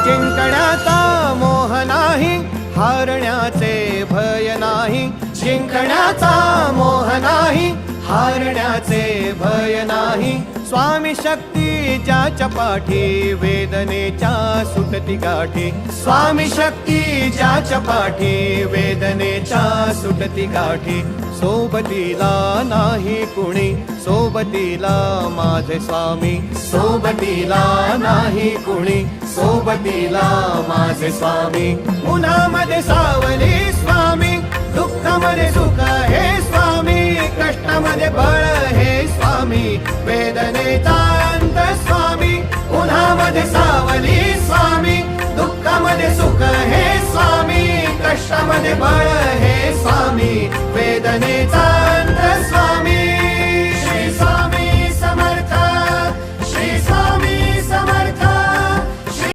जिंकण्याचा मोह नाही, हारण्याचे भय नाही. जिंकण्याचा मोह नाही, हारण्याचे भय नाही. स्वामी शक्ती ज्याच्या पाठी, वेदनेच्या सुटती गाठी. स्वामी शक्ती ज्याच्या पाठी, वेदनेच्या सुटती गाठी. सोबतीला नाही कुणी, सोबतीला माझे स्वामी. सोबतीला नाही कुणी, सोबतीला माझे स्वामी. उन्हामध्ये सावली स्वामी, दुःखामध्ये सुख हे स्वामी. कष्टामध्ये बळ हे स्वामी, वेदनेचा अंत स्वामी. उन्हामध्ये सावली स्वामी, दुःखामध्ये सुख हे स्वामी. कष्टामध्ये बळ हे स्वामी, वेदनेचा